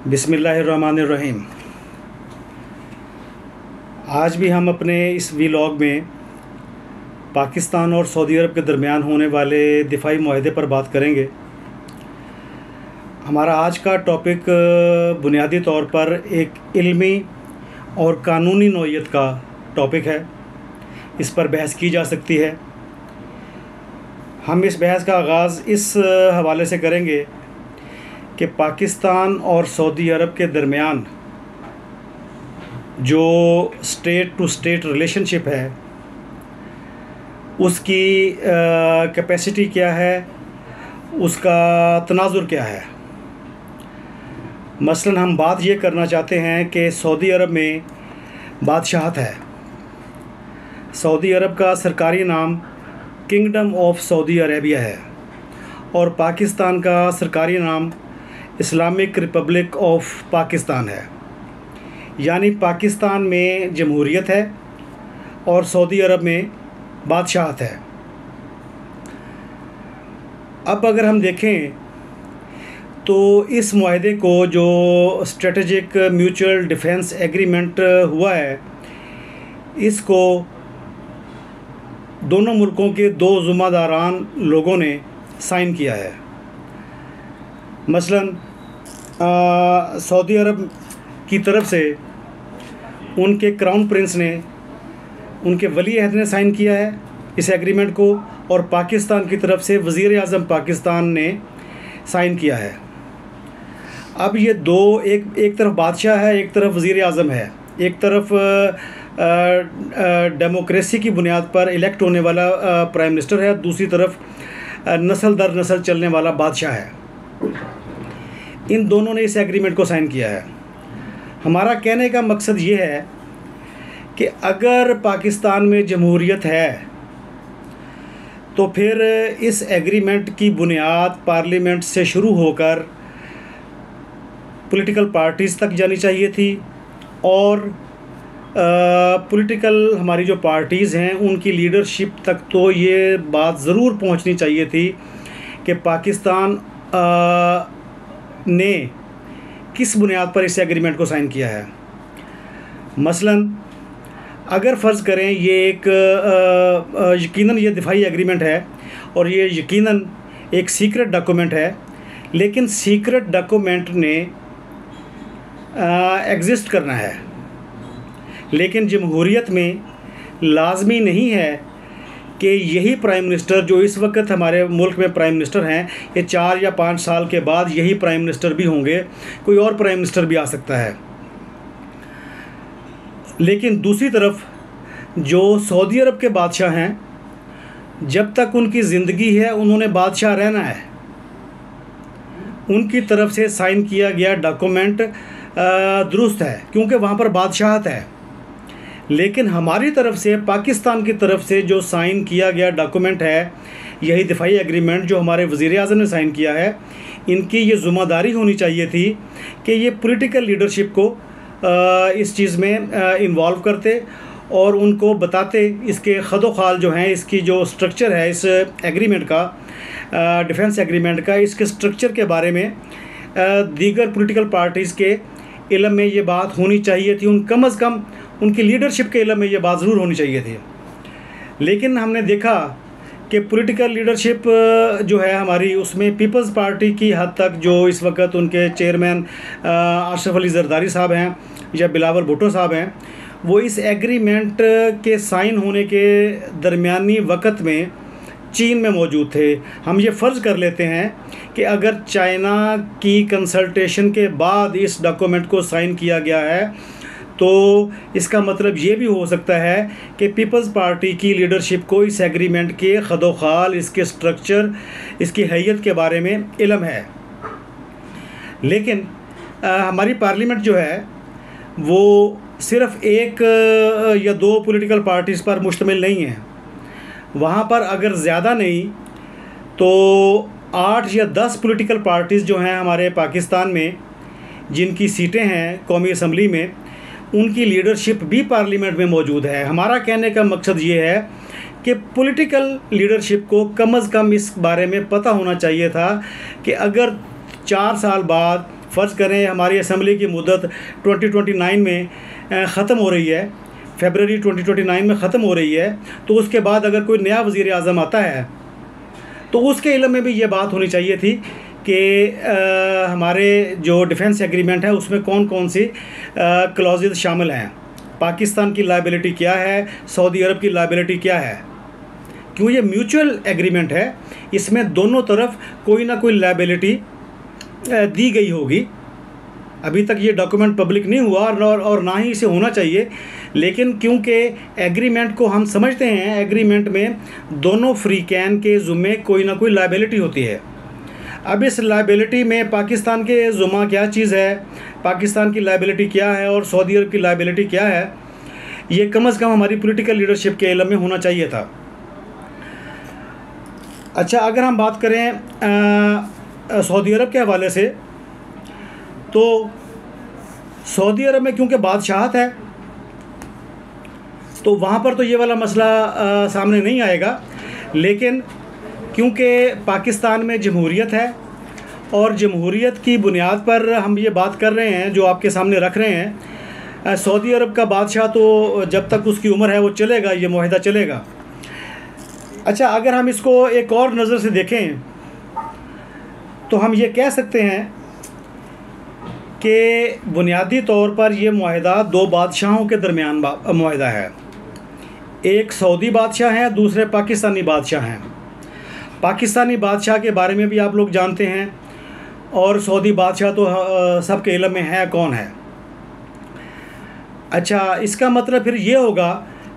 बिस्मिल्लाहिर्रहमानिर्रहीम। आज भी हम अपने इस वीलॉग में पाकिस्तान और सऊदी अरब के दरमियान होने वाले दिफाई मुआहदे पर बात करेंगे। हमारा आज का टॉपिक बुनियादी तौर पर एक इल्मी और कानूनी नौइयत का टॉपिक है। इस पर बहस की जा सकती है। हम इस बहस का आगाज़ इस हवाले से करेंगे कि पाकिस्तान और सऊदी अरब के दरमियान जो स्टेट टू स्टेट रिलेशनशिप है उसकी कैपेसिटी क्या है, उसका तनाजुर क्या है। मसलन हम बात ये करना चाहते हैं कि सऊदी अरब में बादशाहत है। सऊदी अरब का सरकारी नाम किंगडम ऑफ सऊदी अरेबिया है और पाकिस्तान का सरकारी नाम इस्लामिक रिपब्लिक ऑफ पाकिस्तान है। यानी पाकिस्तान में जमहूरियत है और सऊदी अरब में बादशाहत है। अब अगर हम देखें तो इस मुआहदे को जो स्ट्रेटेजिक म्यूचुअल डिफेंस एग्रीमेंट हुआ है, इसको दोनों मुल्कों के दो ज़िम्मेदारान लोगों ने साइन किया है। मसलन सऊदी अरब की तरफ से उनके क्राउन प्रिंस ने, उनके वली अहद ने साइन किया है इस एग्रीमेंट को, और पाकिस्तान की तरफ से वज़ीर आज़म पाकिस्तान ने साइन किया है। अब ये दो, एक तरफ बादशाह है, एक तरफ वज़ीर आज़म है। एक तरफ डेमोक्रेसी की बुनियाद पर इलेक्ट होने वाला प्राइम मिनिस्टर है, दूसरी तरफ नस्ल दर नस्ल चलने वाला बादशाह है। इन दोनों ने इस एग्रीमेंट को साइन किया है। हमारा कहने का मकसद ये है कि अगर पाकिस्तान में जमहूरियत है तो फिर इस एग्रीमेंट की बुनियाद पार्लियामेंट से शुरू होकर पॉलिटिकल पार्टीज़ तक जानी चाहिए थी, और पॉलिटिकल हमारी जो पार्टीज़ हैं उनकी लीडरशिप तक तो ये बात ज़रूर पहुंचनी चाहिए थी कि पाकिस्तान ने किस बुनियाद पर इस एग्रीमेंट को साइन किया है। मसलन अगर फ़र्ज़ करें ये एक यकीनन ये दिफाई एग्रीमेंट है और ये यकीनन एक सीक्रेट डॉक्यूमेंट है, लेकिन सीक्रेट डॉक्यूमेंट ने एग्ज़िस्ट करना है। लेकिन जमहूरियत में लाजमी नहीं है कि यही प्राइम मिनिस्टर जो इस वक्त हमारे मुल्क में प्राइम मिनिस्टर हैं, ये 4 या 5 साल के बाद यही प्राइम मिनिस्टर भी होंगे, कोई और प्राइम मिनिस्टर भी आ सकता है। लेकिन दूसरी तरफ जो सऊदी अरब के बादशाह हैं, जब तक उनकी ज़िंदगी है उन्होंने बादशाह रहना है। उनकी तरफ से साइन किया गया डॉक्यूमेंट दुरुस्त है क्योंकि वहाँ पर बादशाहत है। लेकिन हमारी तरफ से, पाकिस्तान की तरफ से जो साइन किया गया डॉक्यूमेंट है, यही दिफाई एग्रीमेंट जो हमारे वज़ीर आज़म ने साइन किया है, इनकी ये ज़िम्मेदारी होनी चाहिए थी कि ये पॉलिटिकल लीडरशिप को इस चीज़ में इन्वॉल्व करते और उनको बताते इसके खदोखाल जो हैं, इसकी जो स्ट्रक्चर है इस एग्रीमेंट का, डिफेंस एग्रीमेंट का, इसके स्ट्रक्चर के बारे में दीगर पॉलिटिकल पार्टीज़ के इल्म में ये बात होनी चाहिए थी। कम अज़ कम उनकी लीडरशिप के इल्म में ये बात ज़रूर होनी चाहिए थी। लेकिन हमने देखा कि पॉलिटिकल लीडरशिप जो है हमारी, उसमें पीपल्स पार्टी की हद तक जो इस वक्त उनके चेयरमैन अशरफ अली ज़रदारी साहब हैं या बिलावल भुट्टो साहब हैं, वो इस एग्रीमेंट के साइन होने के दरमियानी वक़्त में चीन में मौजूद थे। हम ये फ़र्ज़ कर लेते हैं कि अगर चाइना की कंसल्टेशन के बाद इस डॉक्यूमेंट को साइन किया गया है तो इसका मतलब ये भी हो सकता है कि पीपल्स पार्टी की लीडरशिप को इस एग्रीमेंट के खदोखाल, इसके स्ट्रक्चर, इसकी हैयत के बारे में इल्म है। लेकिन हमारी पार्लियामेंट जो है वो सिर्फ़ एक या 2 पॉलिटिकल पार्टीज़ पर मुश्तमिल नहीं है। वहाँ पर अगर ज़्यादा नहीं तो 8 या 10 पॉलिटिकल पार्टीज़ जो हैं हमारे पाकिस्तान में, जिनकी सीटें हैं कौमी असम्बली में, उनकी लीडरशिप भी पार्लियामेंट में मौजूद है। हमारा कहने का मकसद ये है कि पॉलिटिकल लीडरशिप को कम अज़ कम इस बारे में पता होना चाहिए था कि अगर 4 साल बाद फ़र्ज़ करें हमारी असम्बली की मुद्दत 2029 में ख़त्म हो रही है, फरवरी 2029 में ख़त्म हो रही है, तो उसके बाद अगर कोई नया वज़ीर आज़म आता है तो उसके इल्म में भी ये बात होनी चाहिए थी कि हमारे जो डिफेंस एग्रीमेंट है उसमें कौन कौन सी क्लॉजेज शामिल हैं, पाकिस्तान की लायबिलिटी क्या है, सऊदी अरब की लायबिलिटी क्या है। क्यों ये म्यूचुअल एग्रीमेंट है, इसमें दोनों तरफ कोई ना कोई लायबिलिटी दी गई होगी। अभी तक ये डॉक्यूमेंट पब्लिक नहीं हुआ और ना ही इसे होना चाहिए, लेकिन क्योंकि एग्रीमेंट को हम समझते हैं, एग्रीमेंट में दोनों फ्रीकैन के ज़ुम्मे कोई ना कोई लायबिलिटी होती है। अब इस लायबिलिटी में पाकिस्तान के ज़ुम्मा क्या चीज़ है, पाकिस्तान की लायबिलिटी क्या है और सऊदी अरब की लायबिलिटी क्या है, ये कम से कम हमारी पॉलिटिकल लीडरशिप के इल्म में होना चाहिए था। अच्छा, अगर हम बात करें सऊदी अरब के हवाले से, तो सऊदी अरब में क्योंकि बादशाहत है तो वहाँ पर तो ये वाला मसला सामने नहीं आएगा, लेकिन क्योंकि पाकिस्तान में जमहूरियत है और जमहूरियत की बुनियाद पर हम ये बात कर रहे हैं, जो आपके सामने रख रहे हैं, सऊदी अरब का बादशाह तो जब तक उसकी उम्र है वो चलेगा, ये मुआहदा चलेगा। अच्छा, अगर हम इसको एक और नज़र से देखें तो हम ये कह सकते हैं कि बुनियादी तौर पर यह मुआहदा दो बादशाहों के दरमियान मुआहदा है। एक सऊदी बादशाह है, दूसरे पाकिस्तानी बादशाह हैं। पाकिस्तानी बादशाह के बारे में भी आप लोग जानते हैं और सऊदी बादशाह तो सबके इल्म में है कौन है। अच्छा, इसका मतलब फिर ये होगा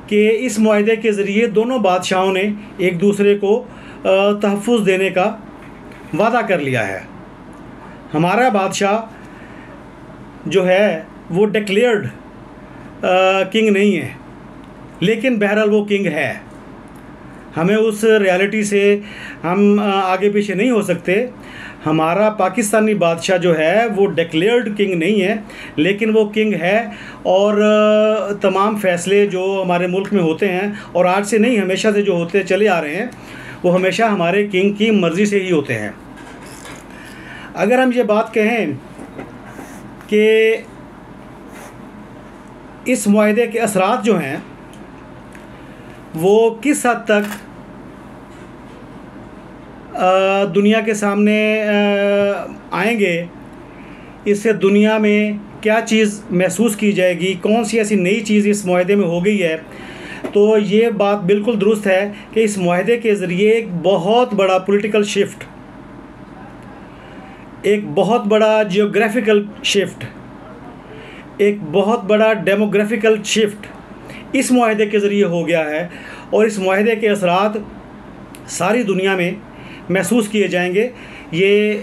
कि इस मुआहदे के ज़रिए दोनों बादशाहों ने एक दूसरे को तहफ़्फ़ुज़ देने का वादा कर लिया है। हमारा बादशाह जो है वो डिक्लेयर्ड किंग नहीं है, लेकिन बहरहाल वो किंग है। हमें उस रियलिटी से हम आगे पीछे नहीं हो सकते। हमारा पाकिस्तानी बादशाह जो है वो डिक्लेयर्ड किंग नहीं है, लेकिन वो किंग है और तमाम फ़ैसले जो हमारे मुल्क में होते हैं, और आज से नहीं हमेशा से जो होते चले आ रहे हैं, वो हमेशा हमारे किंग की मर्ज़ी से ही होते हैं। अगर हम ये बात कहें कि इस मुआहदे के असरात जो हैं वो किस हद तक दुनिया के सामने आएंगे, इससे दुनिया में क्या चीज़ महसूस की जाएगी, कौन सी ऐसी नई चीज़ इस मुआहदे में हो गई है, तो ये बात बिल्कुल दुरुस्त है कि इस मुआहदे के ज़रिए एक बहुत बड़ा पॉलिटिकल शिफ्ट, एक बहुत बड़ा जियोग्राफिकल शिफ्ट, एक बहुत बड़ा डेमोग्राफिकल शिफ्ट इस मुआहदे के ज़रिए हो गया है। और इस मुआहदे के असरात सारी दुनिया में महसूस किए जाएंगे। ये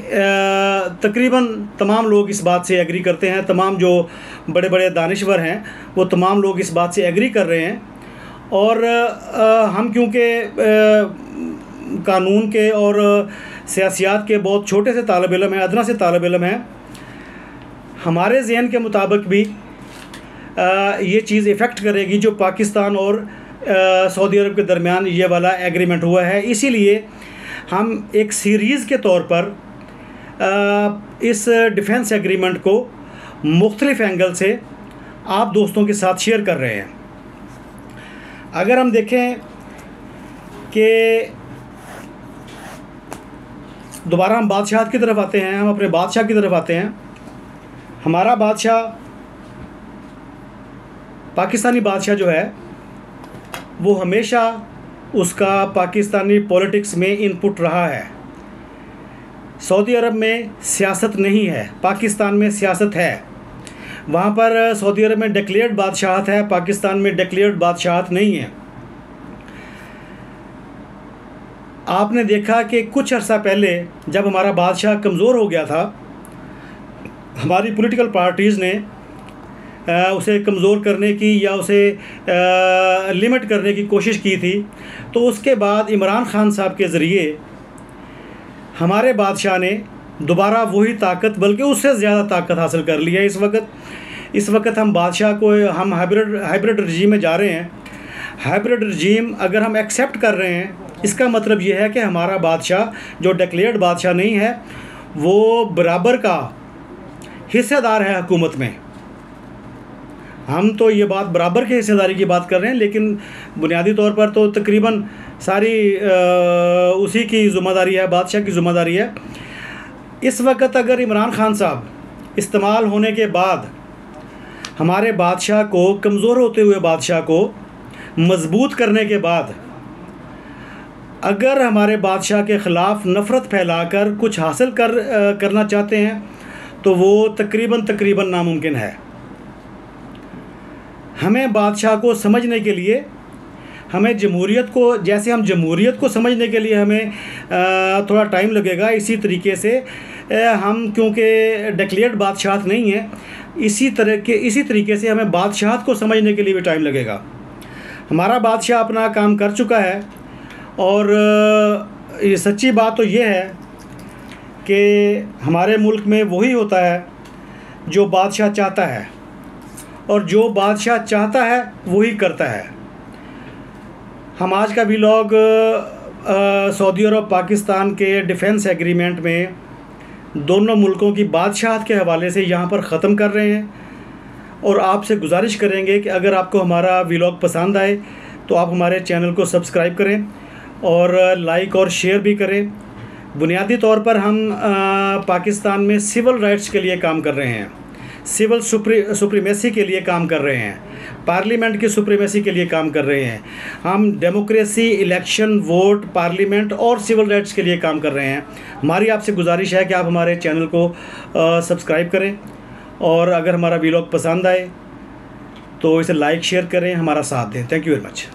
तकरीबन तमाम लोग इस बात से एग्री करते हैं, तमाम जो बड़े बड़े दानिश्वर हैं वो तमाम लोग इस बात से एग्री कर रहे हैं। और हम क्योंकि कानून के और सियासियात के बहुत छोटे से तालिब इल्म हैं, अदना से तालिब इल्म हैं, हमारे ज़हन के मुताबिक भी ये चीज़ इफ़ेक्ट करेगी जो पाकिस्तान और सऊदी अरब के दरमियान ये वाला एग्रीमेंट हुआ है। इसीलिए हम एक सीरीज़ के तौर पर इस डिफेंस एग्रीमेंट को मुख्तलिफ़ एंगल से आप दोस्तों के साथ शेयर कर रहे हैं। अगर हम देखें कि दोबारा हम बादशाहत की तरफ आते हैं, हम अपने बादशाह की तरफ आते हैं। हमारा बादशाह, पाकिस्तानी बादशाह जो है वो हमेशा उसका पाकिस्तानी पॉलिटिक्स में इनपुट रहा है। सऊदी अरब में सियासत नहीं है, पाकिस्तान में सियासत है। वहाँ पर सऊदी अरब में डिक्लेयर्ड बादशाहत है, पाकिस्तान में डिक्लेयर्ड बादशाहत नहीं है। आपने देखा कि कुछ अर्सा पहले जब हमारा बादशाह कमज़ोर हो गया था, हमारी पॉलिटिकल पार्टीज़ ने उसे कमज़ोर करने की या उसे लिमिट करने की कोशिश की थी। तो उसके बाद इमरान ख़ान साहब के ज़रिए हमारे बादशाह ने दोबारा वही ताकत, बल्कि उससे ज़्यादा ताकत हासिल कर ली है। इस वक्त हम बादशाह को, हम हाइब्रिड रजीम में जा रहे हैं। हाइब्रिड रजीम अगर हम एक्सेप्ट कर रहे हैं, इसका मतलब ये है कि हमारा बादशाह जो डिक्लेयर्ड बादशाह नहीं है, वो बराबर का हिस्सेदार है हुकूमत में। हम तो ये बात बराबर की हिस्सेदारी की बात कर रहे हैं, लेकिन बुनियादी तौर पर तो तकरीबन सारी उसी की ज़िम्मेदारी है, बादशाह की ज़िम्मेदारी है। इस वक्त अगर इमरान खान साहब इस्तेमाल होने के बाद हमारे बादशाह को, कमज़ोर होते हुए बादशाह को मज़बूत करने के बाद, अगर हमारे बादशाह के ख़िलाफ़ नफ़रत फैलाकर कुछ हासिल करना चाहते हैं तो वो तकरीबन नामुमकिन है। हमें बादशाह को समझने के लिए, हमें जमहूरियत को, जैसे हम जमहूरियत को समझने के लिए हमें थोड़ा टाइम लगेगा, इसी तरीके से हम, क्योंकि डिक्लेयर्ड बादशाहत नहीं है, इसी तरीके से हमें बादशाहत को समझने के लिए भी टाइम लगेगा। हमारा बादशाह अपना काम कर चुका है, और ये सच्ची बात तो ये है कि हमारे मुल्क में वही होता है जो बादशाह चाहता है, और जो बादशाह चाहता है वही करता है। हम आज का व्लॉग सऊदी अरब पाकिस्तान के डिफेंस एग्रीमेंट में दोनों मुल्कों की बादशाहत के हवाले से यहाँ पर ख़त्म कर रहे हैं, और आपसे गुजारिश करेंगे कि अगर आपको हमारा व्लॉग पसंद आए तो आप हमारे चैनल को सब्सक्राइब करें और लाइक और शेयर भी करें। बुनियादी तौर पर हम पाकिस्तान में सिविल राइट्स के लिए काम कर रहे हैं, सिविल सुप्रीमेसी के लिए काम कर रहे हैं, पार्लियामेंट की सुप्रीमेसी के लिए काम कर रहे हैं। हम डेमोक्रेसी, इलेक्शन, वोट, पार्लियामेंट और सिविल राइट्स के लिए काम कर रहे हैं। हमारी आपसे गुजारिश है कि आप हमारे चैनल को सब्सक्राइब करें, और अगर हमारा व्लॉग पसंद आए तो इसे लाइक शेयर करें, हमारा साथ दें। Thank you very much.